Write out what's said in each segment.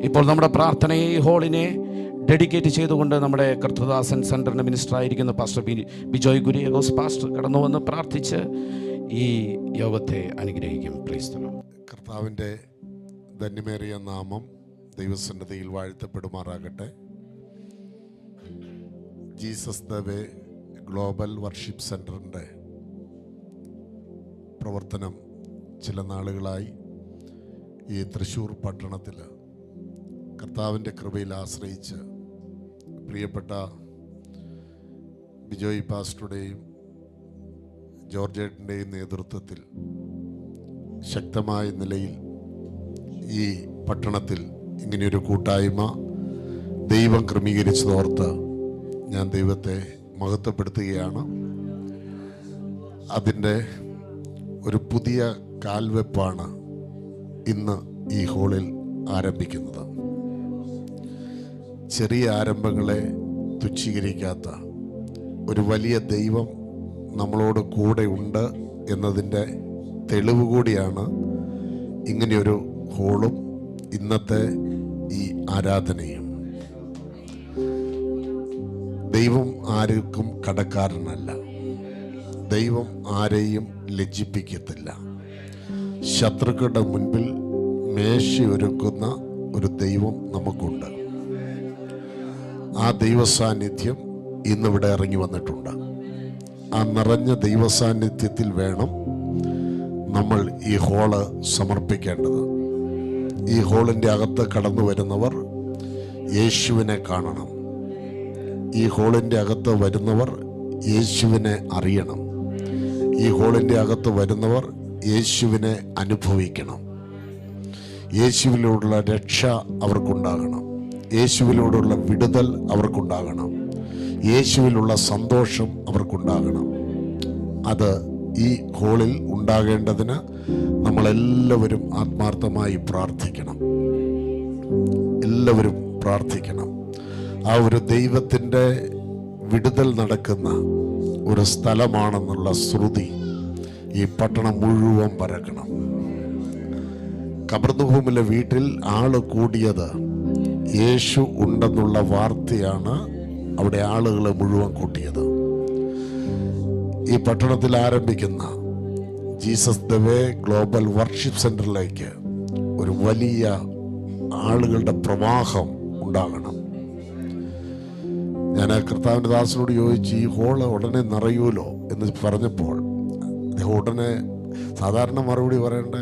ഇപ്പോൾ നമ്മുടെ പ്രാർത്ഥനയെ ഈ ഹോളിനെ ഡെഡിക്കേറ്റ് ചെയ്തുകൊണ്ട് നമ്മുടെ കർത്തൃദാസൻ സെൻറ്ററിൻ്റെ മിനിസ്റ്ററായിരിക്കുന്ന പാസ്റ്റർ ബിജോയ് കുര്യാക്കോസ് പാസ്റ്റർ കടന്നു വന്ന് പ്രാർത്ഥിച്ച് ഈ യോഗത്തെ അനുഗ്രഹിക്കും. Praise the Lord. കർത്താവിൻ്റെ ധന്യമേറിയ നാമം ദൈവസന്നിധിയിൽ വാഴ്ത്തപ്പെടുമാറാകട്ടെ. Jesus the Way Global Worship സെൻറ്ററിൻ്റെ പ്രവർത്തനം ചില നാളുകളായി ഈ തൃശ്ശൂർ പട്ടണത്തിൽ കർത്താവിൻ്റെ കൃപയിൽ ആശ്രയിച്ച് പ്രിയപ്പെട്ട ബിജോയ് പാസ്റ്ററുടെയും ജോർജേട്ടൻ്റെയും നേതൃത്വത്തിൽ ശക്തമായ നിലയിൽ ഈ പട്ടണത്തിൽ ഇങ്ങനെയൊരു കൂട്ടായ്മ ദൈവം ക്രമീകരിച്ചതോർത്ത് ഞാൻ ദൈവത്തെ മഹത്വപ്പെടുത്തുകയാണ്. അതിൻ്റെ ഒരു പുതിയ കാൽവെപ്പാണ് ഇന്ന് ഈ ഹോളിൽ ആരംഭിക്കുന്നത്. ചെറിയ ആരംഭങ്ങളെ തുച്ഛീകരിക്കാത്ത ഒരു വലിയ ദൈവം നമ്മളോട് കൂടെ ഉണ്ട് എന്നതിൻ്റെ തെളിവ് കൂടിയാണ് ഇങ്ങനെയൊരു ഹോളും ഇന്നത്തെ ഈ ആരാധനയും. ദൈവം ആർക്കും കടക്കാരനല്ല. ദൈവം ആരെയും ലജ്ജിപ്പിക്കത്തില്ല. ശത്രുക്കളുടെ മുൻപിൽ മേശയൊരുക്കുന്ന ഒരു ദൈവം നമുക്കുണ്ട്. ആ ദൈവസാന്നിധ്യം ഇന്നിവിടെ ഇറങ്ങി വന്നിട്ടുണ്ട്. ആ നിറഞ്ഞ ദൈവസാന്നിധ്യത്തിൽ വേണം നമ്മൾ ഈ ഹോള് സമർപ്പിക്കേണ്ടത്. ഈ ഹോളിൻ്റെ അകത്ത് കടന്നു വരുന്നവർ യേശുവിനെ കാണണം. ഈ ഹോളിൻ്റെ അകത്ത് വരുന്നവർ യേശുവിനെ അറിയണം. ഈ ഹോളിൻ്റെ അകത്ത് വരുന്നവർ യേശുവിനെ അനുഭവിക്കണം. യേശുവിലൂടെയുള്ള രക്ഷ അവർക്കുണ്ടാകണം. യേശുവിലൂടെയുള്ള വിടുതൽ അവർക്കുണ്ടാകണം. യേശുവിലുള്ള സന്തോഷം അവർക്കുണ്ടാകണം. അത് ഈ ഹോളിൽ ഉണ്ടാകേണ്ടതിന് നമ്മളെല്ലാവരും ആത്മാർത്ഥമായി പ്രാർത്ഥിക്കണം. എല്ലാവരും പ്രാർത്ഥിക്കണം. ആ ഒരു ദൈവത്തിൻ്റെ വിടുതൽ നടക്കുന്ന ഒരു സ്ഥലമാണെന്നുള്ള ശ്രുതി ഈ പട്ടണം മുഴുവൻ പരക്കണം. കബർന്നുഭൂമിലെ വീട്ടിൽ ആള് കൂടിയത് യേശു ഉണ്ടെന്നുള്ള വാർത്തയാണ് അവിടെ ആളുകളെ മുഴുവൻ കൂട്ടിയത്. ഈ പട്ടണത്തിൽ ആരംഭിക്കുന്ന Jesus the Way Global Worship സെൻറ്ററിലേക്ക് ഒരു വലിയ ആളുകളുടെ പ്രവാഹം ഉണ്ടാകണം. ഞാൻ കർത്താവിൻ്റെ ദാസനോട് ചോദിച്ചു, ഈ ഹോള് ഉടനെ നിറയൂലോ എന്ന് പറഞ്ഞപ്പോൾ അദ്ദേഹം ഉടനെ സാധാരണ മറുപടി പറയേണ്ട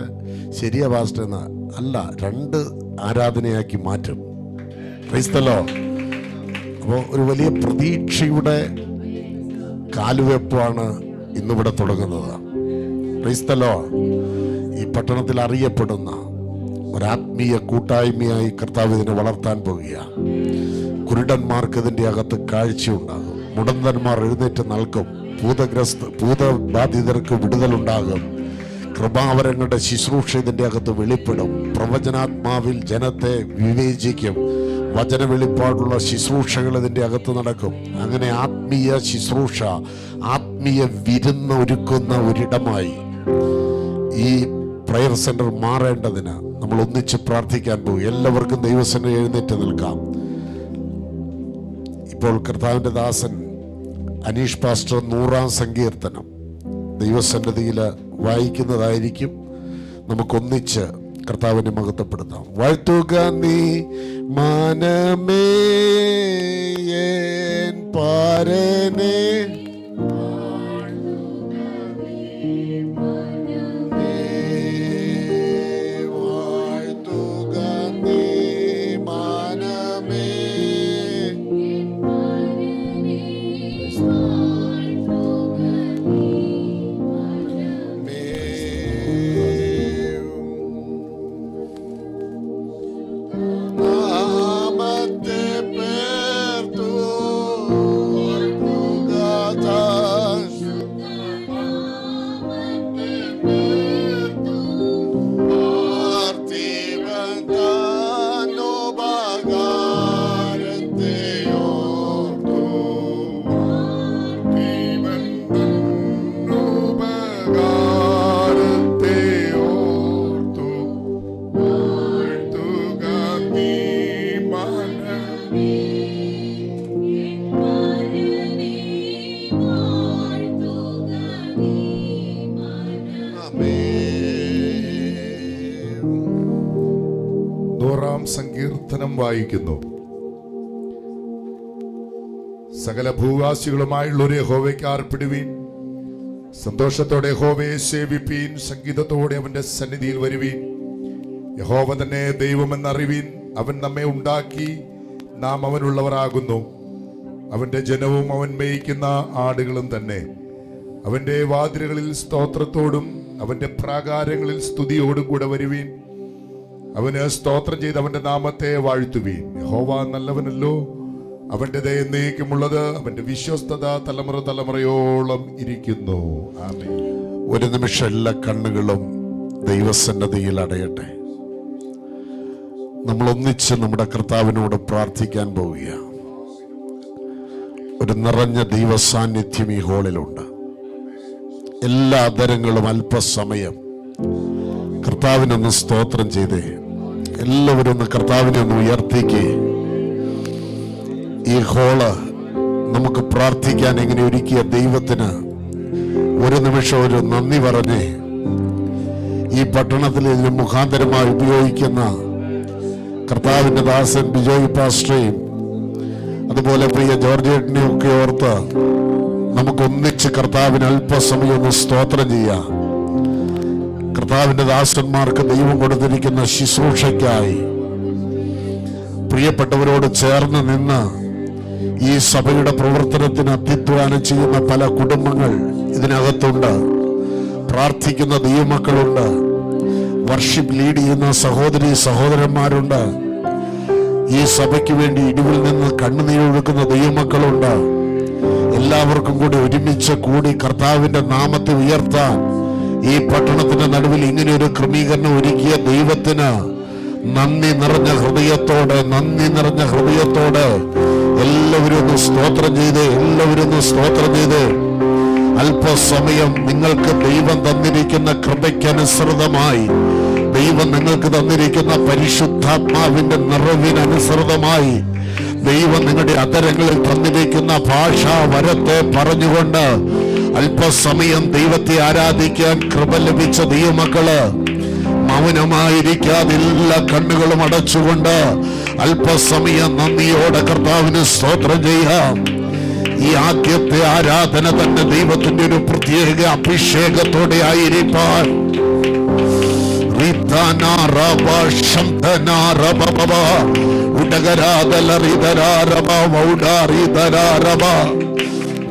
ശരിയാ പാസ്റ്റർ എന്ന അല്ല, 2 ആരാധനയാക്കി മാറ്റും. Price the Lord. അപ്പോൾ ഒരു വലിയ പ്രതീക്ഷയുടെ കാലുവെപ്പാണ് ഇന്നിവിടെ തുടങ്ങുന്നത്. Price the Lord. ഈ പട്ടണത്തിൽ അറിയപ്പെടുന്ന ഒരാത്മീയ കൂട്ടായ്മയായി കർത്താവ് ഇതിനെ വളർത്താൻ പോകുകയാണ്. കുരുടന്മാർക്ക് ഇതിൻ്റെ അകത്ത് കാഴ്ചയുണ്ടാകും. മുടന്തന്മാർ എഴുന്നേറ്റ് നൽകും. ഭൂതബാധിതർക്ക് വിടുതലുണ്ടാകും. കൃപാവരങ്ങളുടെ ശുശ്രൂഷ ഇതിൻ്റെ അകത്ത് വെളിപ്പെടും. പ്രവചനാത്മാവിൽ ജനത്തെ വിവേചിക്കും. വചന വെളിപ്പാടുള്ള ശുശ്രൂഷകൾ ഇതിൻ്റെ അകത്ത് നടക്കും. അങ്ങനെ ആത്മീയ ശുശ്രൂഷ, ആത്മീയ വിരുന്ന് ഒരുക്കുന്ന ഒരിടമായി ഈ പ്രയർ സെന്റർ മാറേണ്ടതിന് നമ്മൾ ഒന്നിച്ച് പ്രാർത്ഥിക്കാൻ പോകും. എല്ലാവർക്കും ദൈവസന്നിധിയിൽ എഴുന്നേറ്റ് നിൽക്കാം. ഇപ്പോൾ കർത്താവിൻ്റെ ദാസൻ അനീഷ് പാസ്റ്റർ 100-ാം സങ്കീർത്തനം ദൈവസന്നിധിയിൽ വായിക്കുന്നതായിരിക്കും. നമുക്കൊന്നിച്ച് കർത്താവിനെ മഹത്വപ്പെടുത്താം. വാഴ്ത്തുക നീ മനമേ എൻ പാരനെ, നാമത്തെ പേർത്തു 100-ാം സങ്കീർത്തനം വായിക്കുന്നു. സകല ഭൂവാസികളുമായുള്ള യഹോവയ്ക്ക് ആർപ്പിടുവീൻ, സന്തോഷത്തോടെ യഹോവയെ സേവിപ്പീൻ, സംഗീതത്തോടെ അവന്റെ സന്നിധിയിൽ വരുവീൻ. യഹോവ തന്നെ ദൈവമെന്നറിവീൻ, അവൻ നമ്മെ ഉണ്ടാക്കി, നാം അവനുള്ളവരാകുന്നു. അവന്റെ ജനവും അവൻ മേയിക്കുന്ന ആടുകളും തന്നെ. അവന്റെ വാതിലുകളിൽ സ്തോത്രത്തോടും അവന്റെ പ്രാകാരങ്ങളിൽ സ്തുതിയോടും കൂടെ വരുവീൻ. അവന് സ്തോത്രം ചെയ്ത് അവന്റെ നാമത്തെ വാഴ്ത്തുവീൻ. യഹോവ നല്ലവനല്ലോ, അവന്റെ ദയ എന്നേക്കുമുള്ളത്, അവന്റെ വിശ്വസ്തത തലമുറ തലമുറയോളം ഇരിക്കുന്നു. ആമേൻ. ഒരു നിമിഷം എല്ലാ കണ്ണുകളും ദൈവസന്നദ്ധിയിൽ അടയട്ടെ. നമ്മൾ ഒന്നിച്ച് നമ്മുടെ കർത്താവിനോട് പ്രാർത്ഥിക്കാൻ പോവുക. ഒരു നിറഞ്ഞ ദൈവസാന്നിധ്യം ഈ ഹോളിലുണ്ട്. എല്ലാ അധരങ്ങളും അല്പസമയം കർത്താവിനൊന്ന് സ്തോത്രം ചെയ്തേ. എല്ലാവരും ഒന്ന് കർത്താവിനെ ഒന്ന് ഉയർത്തിക്കേ. ഈ ഹോള് നമുക്ക് പ്രാർത്ഥിക്കാൻ എങ്ങനെ ഒരുക്കിയ ദൈവത്തിന് ഒരു നിമിഷം ഒരു നന്ദി പറഞ്ഞേ. ഈ പട്ടണത്തിൽ ഇതിന് മുഖാന്തരമായി ഉപയോഗിക്കുന്ന കർത്താവിന്റെ ദാസൻ ബിജോയ് പാസ്റ്ററേയും അതുപോലെ പ്രിയ ജോർജേട്ടിനെയും ഒക്കെ ഓർത്ത് നമുക്കൊന്നിച്ച് കർത്താവിന് അല്പസമയം ഒന്ന് സ്തോത്രം ചെയ്യാം. കർത്താവിന്റെ ദാസന്മാർക്ക് ദൈവം കൊടുത്തിരിക്കുന്ന ശുശ്രൂഷയ്ക്കായി പ്രിയപ്പെട്ടവരോട് ചേർന്ന് നിന്ന് ഈ സഭയുടെ പ്രവർത്തനത്തിന് അത്യുത്വാനം ചെയ്യുന്ന പല കുടുംബങ്ങൾ ഇതിനകത്തുണ്ട്. പ്രാർത്ഥിക്കുന്ന ദൈവമക്കളുണ്ട്. വർഷിപ്പ് ലീഡ് ചെയ്യുന്ന സഹോദരി സഹോദരന്മാരുണ്ട്. ഈ സഭയ്ക്ക് വേണ്ടി ഇടിവിൽ നിന്ന് കണ്ണുനീരൊഴുക്കുന്ന ദൈവമക്കളുണ്ട്. എല്ലാവർക്കും കൂടി ഒരുമിച്ച് കൂടി കർത്താവിന്റെ നാമത്തെ ഉയർത്താൻ ഈ പട്ടണത്തിന്റെ നടുവിൽ ഇങ്ങനെ ഒരു ക്രമീകരണം ഒരുക്കിയ ദൈവത്തിന് നന്ദി നിറഞ്ഞ ഹൃദയത്തോടെ എല്ലാവരും ഒന്ന് സ്തോത്രം ചെയ്ത് അല്പസമയം നിങ്ങൾക്ക് ദൈവം തന്നിരിക്കുന്ന കൃപയ്ക്കനുസൃതമായി, ദൈവം നിങ്ങൾക്ക് തന്നിരിക്കുന്ന പരിശുദ്ധാത്മാവിന്റെ നിറവിനനുസൃതമായി, ദൈവം നിങ്ങളുടെ അധരങ്ങളിൽ തന്നിരിക്കുന്ന ഭാഷാ വരത്തെ പറഞ്ഞുകൊണ്ട് അല്പസമയം ദൈവത്തെ ആരാധിക്കാൻ കൃപ ലഭിച്ച ദൈവമക്കള് മൗനമായിരിക്കാതെ എല്ലാ കണ്ണുകളും അടച്ചുകൊണ്ട് അല്പസമയം നന്ദിയോടെ കർത്താവിന് സ്തോത്രം ചെയ്യാം. ഈ ആദ്യത്തെ ആരാധന തന്നെ ദൈവത്തിന്റെ ഒരു പ്രത്യേക അഭിഷേകത്തോടെ ആയിരിക്കാൻ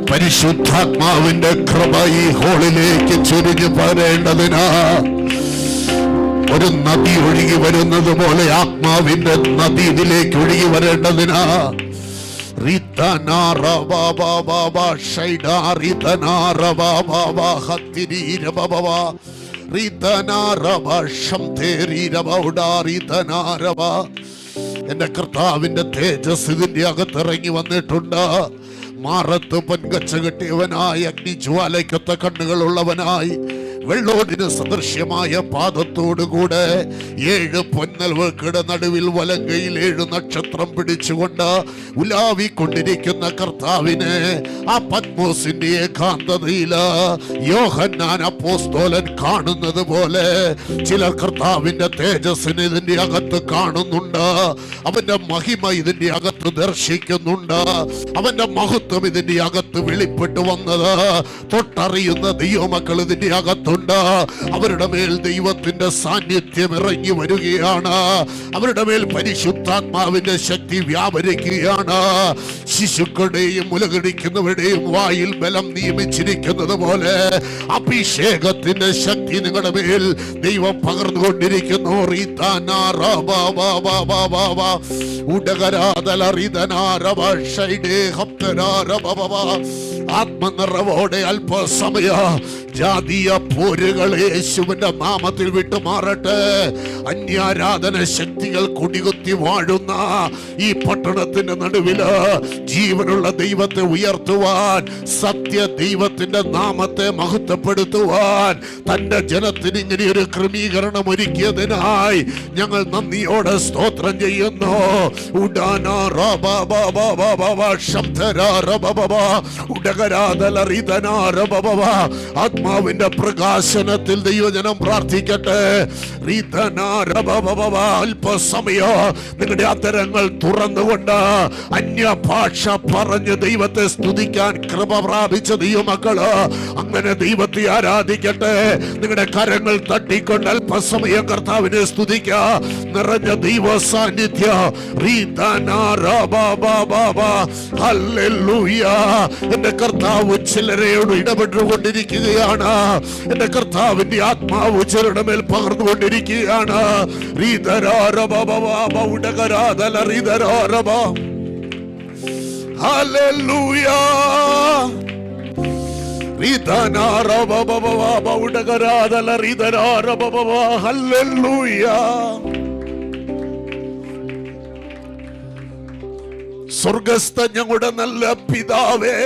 പരിശുദ്ധാത്മാവിന്റെ കൃപ ഈ ഹോളിലേക്ക് ചുരുങ്ങി പറയേണ്ടതിനാ ഒരു നദി ഒഴുകി വരുന്നത് പോലെ ആത്മാവിന്റെ നദി ഇതിലേക്ക് ഒഴുകി വരേണ്ടതിനാ എന്റെ കർത്താവിന്റെ തേജസ് ഇതിന്റെ അകത്തിറങ്ങി വന്നിട്ടുണ്ട്. മാറത്ത് പൊൻകച്ച കെട്ടിയവനായി, അഗ്നിജ്വാലയ്ക്കൊത്ത കണ്ണുകളുള്ളവനായി, വെള്ളോടിന് സദൃശ്യമായ പാദത്തോടുകൂടെ 7 പൊന്നൽവൾക്കിടെ നടുവിൽ വലങ്കയിൽ 7 നക്ഷത്രം പിടിച്ചുകൊണ്ട് ഉലാവിക്കൊണ്ടിരിക്കുന്ന കർത്താവിനെ ആ പത്മോസിന്റെ ഏകാന്തതയില് യോഹന്നാൻ അപ്പോസ്തലൻ കാണുന്നത് പോലെ ചിലർ കർത്താവിന്റെ തേജസ്സിന് ഇതിന്റെ അകത്ത് കാണുന്നുണ്ട്. അവന്റെ മഹിമ ഇതിന്റെ അകത്ത് ദർശിക്കുന്നുണ്ട്. അവന്റെ മഹത്വം ഇതിന്റെ അകത്ത് വെളിപ്പെട്ടു വന്നത് തൊട്ടറിയുന്ന ദൈവമക്കൾ ഇതിന്റെ അകത്ത്. അവരുടെ മേൽ ദൈവത്തിന്റെ സാന്നിധ്യം ഇറങ്ങി വരികയാണ്. അവരുടെ മേൽ പരിശുദ്ധാത്മാവിന്റെ ശക്തി വ്യാപരിക്കുകയാണ്. ശിശുക്കളുടെയും മുലകടിക്കുന്നവരുടെയും വായിൽ ബലം നിയമിച്ചിരിക്കുന്നത് പോലെ അഭിഷേകത്തിന്റെ ശക്തി നിങ്ങളുടെ മേൽ ദൈവം പകർന്നുകൊണ്ടിരിക്കുന്നു. ആത്മനിറവോടെ അല്പസമയ ജാതീയ പോരുകൾ യേശുവിന്റെ നാമത്തിൽ വിട്ടുമാറട്ടെ. അന്യാരാധന ശക്തികൾ കൊടികുത്തി വാഴുന്ന ഈ പട്ടണത്തിന്റെ നടുവില് ജീവനുള്ള ദൈവത്തെ ഉയർത്തുവാൻ, സത്യ ദൈവത്തിന്റെ നാമത്തെ മഹത്വപ്പെടുത്തുവാൻ തന്റെ ജനത്തിന് ഇങ്ങനെ ഒരു ക്രമീകരണം ഒരുക്കിയതിനായി ഞങ്ങൾ നന്ദിയോടെ സ്തോത്രം ചെയ്യുന്നു. ആത്മ ആത്മാവിന്റെ പ്രകാശനത്തിൽ ദൈവജനം പ്രാർത്ഥിക്കട്ടെ. അല്പസമയം നിങ്ങളുടെ അത്തരങ്ങൾ തുറന്നുകൊണ്ട് അന്യഭാഷ പറഞ്ഞ് ദൈവത്തെ സ്തുതിക്കാൻ കൃപ പ്രാപിച്ച ദൈവമക്കള് അങ്ങനെ ദൈവത്തെ ആരാധിക്കട്ടെ. നിങ്ങളുടെ കരങ്ങൾ തട്ടിക്കൊണ്ട് അല്പസമയം കർത്താവിനെ സ്തുതിക്ക. നിറഞ്ഞ ദൈവ സാന്നിധ്യം. എന്റെ കർത്താവ് ചിലരെയോട് ഇടപെട്ടുകൊണ്ടിരിക്കുകയാണ്. എന്റെ കർത്താവിന്റെ ആത്മാവ് ചിലരുടെ മേൽ പകർന്നുകൊണ്ടിരിക്കുകയാണ്. സ്വർഗസ്ഥ ഞങ്ങളുടെ നല്ല പിതാവേ,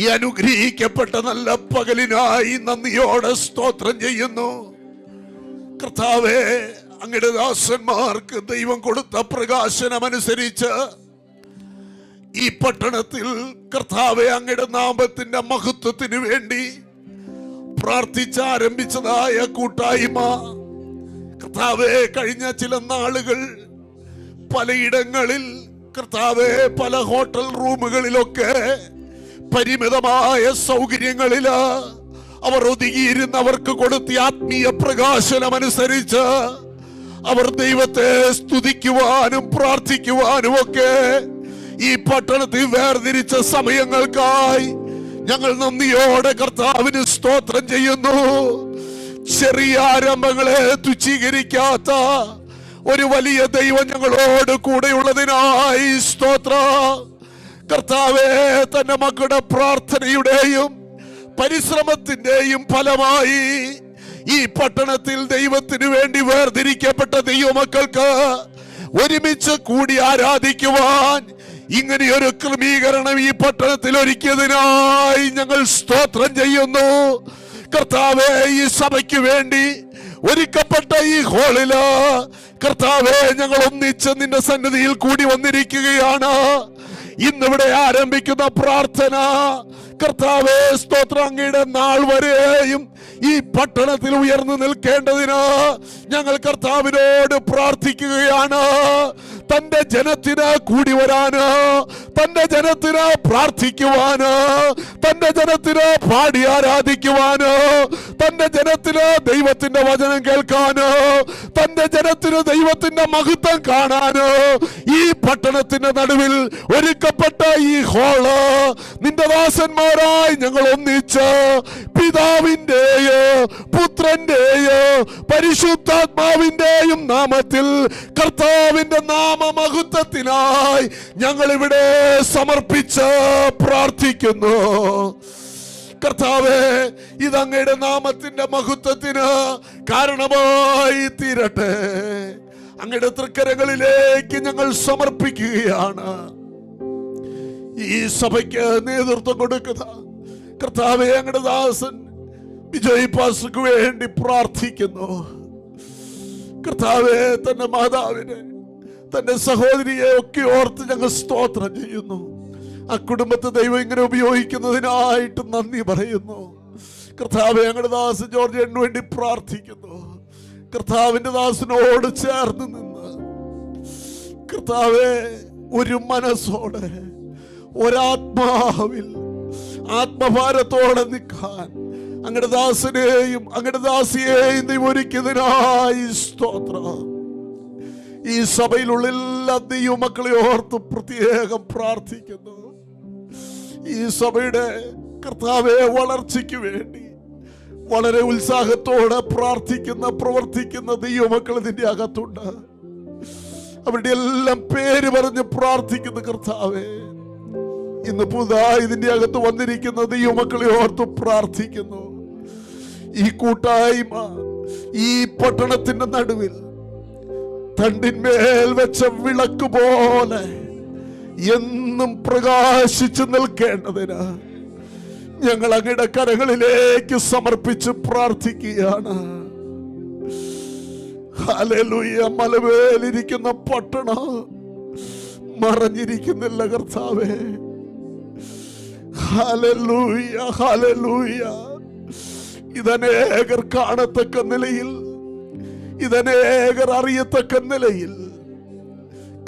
ഈ അനുഗ്രഹിക്കപ്പെട്ട നല്ല പകലിനായി നന്ദിയോടെ സ്തോത്രം ചെയ്യുന്നു. കർത്താവേ, അങ്ങയുടെ ദാസന്മാർക്ക് ദൈവം കൊടുത്ത പ്രകാശനമനുസരിച്ച് ഈ പട്ടണത്തിൽ കർത്താവെ അങ്ങയുടെ നാമത്തിന്റെ മഹത്വത്തിന് വേണ്ടി പ്രാർത്ഥിച്ചാരംഭിച്ചതായ കൂട്ടായ്മ കർത്താവെ കഴിഞ്ഞ ചില നാളുകൾ പലയിടങ്ങളിൽ കർത്താവെ പല ഹോട്ടൽ റൂമുകളിലൊക്കെ പരിമിതമായ സൗകര്യങ്ങളില് അവർ ഒതുങ്ങിയിരുന്നവർക്ക് കൊടുത്ത ആത്മീയ പ്രകാശനമനുസരിച്ച് അവർ ദൈവത്തെ സ്തുതിക്കുവാനും പ്രാർത്ഥിക്കുവാനും ഒക്കെ ഈ പട്ടണത്തിൽ വേർതിരിച്ച സമയങ്ങൾക്കായി ഞങ്ങൾ നന്ദിയോടെ കർത്താവിന് സ്തോത്രം ചെയ്യുന്നു. ചെറിയ ആരംഭങ്ങളെ തുച്ഛീകരിക്കാത്ത ഒരു വലിയ ദൈവം ഞങ്ങളോട് കൂടെയുള്ളതിനായി സ്തോത്രം. കർത്താവേ, തന്റെ മക്കളുടെ പ്രാർത്ഥനയുടെയും പരിശ്രമത്തിന്റെയും ഫലമായി ഈ പട്ടണത്തിൽ ദൈവത്തിനു വേണ്ടി വേർതിരിക്കപ്പെട്ട ദൈവമക്കൾക്ക് ഒരുമിച്ച് കൂടി ആരാധിക്കുവാൻ ഇങ്ങനെയൊരു ക്രമീകരണം ഈ പട്ടണത്തിൽ ഒരുക്കിയതിനായി ഞങ്ങൾ സ്തോത്രം ചെയ്യുന്നു. കർത്താവേ, ഈ സഭയ്ക്ക് വേണ്ടി ഒരുക്കപ്പെട്ട ഈ ഹോളില് കർത്താവേ, ഞങ്ങൾ ഒന്നിച്ച് നിന്റെ സന്നിധിയിൽ കൂടി വന്നിരിക്കുകയാണ്. ഇന്നിവിടെ ആരംഭിക്കുന്ന പ്രാർത്ഥന കർത്താവേ സ്തോത്രം, അങ്ങയുടെ നാൾ വരെയും ഈ പട്ടണത്തിൽ ഉയർന്നു നിൽക്കേണ്ടതിന് ഞങ്ങൾ കർത്താവിനോട് പ്രാർത്ഥിക്കുകയാണ്. തന്റെ ജനത്തിന് കൂടി വരാന്, തന്റെ ജനത്തിന് പ്രാർത്ഥിക്കുവാന്, തന്റെ ജനത്തിന് പാടി ആരാധിക്കുവാന്, തന്റെ ജനത്തിന് ദൈവത്തിന്റെ വചനം കേൾക്കാന്, തന്റെ ജനത്തിന് ദൈവത്തിന്റെ മഹത്വം കാണാന് ഈ പട്ടണത്തിന്റെ നടുവിൽ ഒരുക്കപ്പെട്ട ഈ ഹോള് നിന്റെ ദാസന്മാരായി ഞങ്ങൾ ഒന്നിച്ച് പിതാവിന്റെയോ പുത്രന്റെയോ പരിശുദ്ധാത്മാവിന്റെയും നാമത്തിൽ കർത്താവിന്റെ നാമമഹത്വത്തിനായി ഞങ്ങൾ ഇവിടെ സമർപ്പിച്ച് പ്രാർത്ഥിക്കുന്നു. കർത്താവേ, ഇതങ്ങയുടെ നാമത്തിന്റെ മഹത്വത്തിന് കാരണമായി തീരട്ടെ. അങ്ങയുടെ തൃക്കരങ്ങളിലേക്ക് ഞങ്ങൾ സമർപ്പിക്കുകയാണ്. ഈ സഭയ്ക്ക് നേതൃത്വം കൊടുക്കുന്ന കർത്താവേ, അങ്ങയുടെ ദാസൻ ബിജോയ് പാസ്റ്റർക്ക് വേണ്ടി പ്രാർത്ഥിക്കുന്നു. കർത്താവേ, തന്റെ മാതാവിനെ, തന്റെ സഹോദരിയെ ഒക്കെ ഓർത്ത് ഞങ്ങൾ സ്തോത്രം ചെയ്യുന്നു. ആ കുടുംബത്തെ ദൈവം ഇങ്ങനെ ഉപയോഗിക്കുന്നതിനായിട്ട് നന്ദി പറയുന്നു. കർത്താവേ, ഞങ്ങളുടെ ദാസൻ ജോർജിന് വേണ്ടി പ്രാർത്ഥിക്കുന്നു. കർത്താവിന്റെ ദാസനോട് ചേർന്ന് നിന്ന് കർത്താവേ, ഒരു മനസ്സോടെ ഒരാത്മാവിൽ ആത്മഭാരത്തോടെ നിൽക്കാൻ അങ്ങയുടെ ദാസനെയും അങ്ങയുടെ ദാസിയെയും ദൈവം ഒരുക്കിയതിനായി സ്തോത്രം. ഈ സഭയിലുള്ള എല്ലാ ദൈവമക്കളെ ഓർത്ത് പ്രത്യേകം പ്രാർത്ഥിക്കുന്നു. ഈ സഭയുടെ കർത്താവെ വളർച്ചയ്ക്ക് വേണ്ടി വളരെ ഉത്സാഹത്തോടെ പ്രാർത്ഥിക്കുന്ന പ്രവർത്തിക്കുന്ന ദൈവമക്കൾ ഇതിന്റെ അകത്തുണ്ട്. അവരുടെ എല്ലാം പേര് പറഞ്ഞ് പ്രാർത്ഥിക്കുന്ന കർത്താവെ, ഇന്ന് പുതുതായി ഇതിന്റെ അകത്ത് വന്നിരിക്കുന്ന ദൈവമക്കളെ ഓർത്ത് പ്രാർത്ഥിക്കുന്നു. ഈ കൂട്ടായ്മ ഈ പട്ടണത്തിന്റെ നടുവിൽ തണ്ടിന്മേൽ വെച്ച വിളക്ക് പോലെ എന്നും പ്രകാശിച്ചു നിൽക്കേണ്ടതിന് ഞങ്ങൾ അങ്ങയുടെ കരങ്ങളിലേക്ക് സമർപ്പിച്ച് പ്രാർത്ഥിക്കുകയാണ്. ഹല്ലേലൂയ. മലമേലിരിക്കുന്ന പട്ടണം മറഞ്ഞിരിക്കുന്നില്ല കർത്താവേ. Hallelujah, hallelujah. ഇതനേകർ കാണത്തക്ക നിലയിൽ, ഇതനേകർ അറിയത്തക്ക നിലയിൽ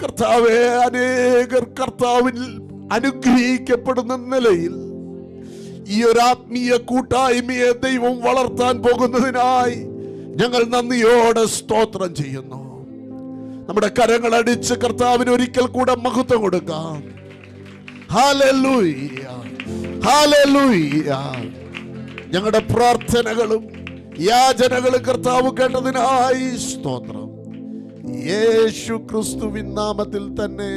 കർത്താവേ, അനേകർ കർത്താവിൽ അനുഗ്രഹിക്കപ്പെടുന്ന നിലയിൽ ഈ ഒരു ആത്മീയ കൂട്ടായ്മയെ ദൈവം വളർത്താൻ പോകുന്നതിനായി ഞങ്ങൾ നന്ദിയോടെ സ്തോത്രം ചെയ്യുന്നു. നമ്മുടെ കരങ്ങളടിച്ച് കർത്താവിന് ഒരിക്കൽ കൂടെ മഹത്വം കൊടുക്കാം. Hallelujah, hallelujah. ഞങ്ങളുടെ പ്രാർത്ഥനകളും യാചനകളും കർത്താവ് കേട്ടതിനായി സ്തോത്രം. യേശു ക്രിസ്തുവിൻ നാമത്തിൽ തന്നെ.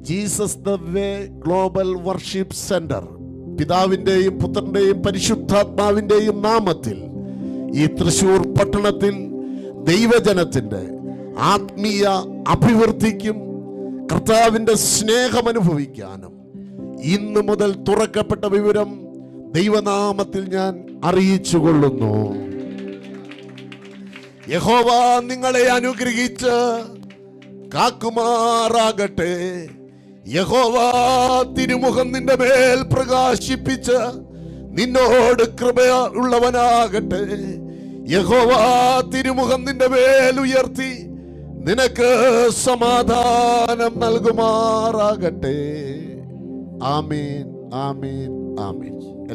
Jesus the Way Global worship centre പിതാവിൻ്റെയും പുത്രൻ്റെയും പരിശുദ്ധാത്മാവിൻ്റെയും നാമത്തിൽ ഈ തൃശ്ശൂർ പട്ടണത്തിൽ ദൈവജനത്തിൻ്റെ ആത്മീയ അഭിവൃദ്ധിക്കും കർത്താവിൻ്റെ സ്നേഹം അനുഭവിക്കാനും ഇന്നു മുതൽ തുറക്കപ്പെട്ട വിവരം ദൈവനാമത്തിൽ ഞാൻ അറിയിച്ചു കൊള്ളുന്നു. യഹോവ നിങ്ങളെ അനുഗ്രഹിച്ച് കാക്കുമാറാകട്ടെ. യഹോവ തിരുമുഖം നിന്റെ മേൽ പ്രകാശിപ്പിച്ച് നിന്നോട് കൃപയുള്ളവനാകട്ടെ. യഹോവ തിരുമുഖം നിന്റെ മേൽ ഉയർത്തി നിനക്ക് സമാധാനം നൽകുമാറാകട്ടെ. ആമീൻ, ആമീൻ, ആമീൻ.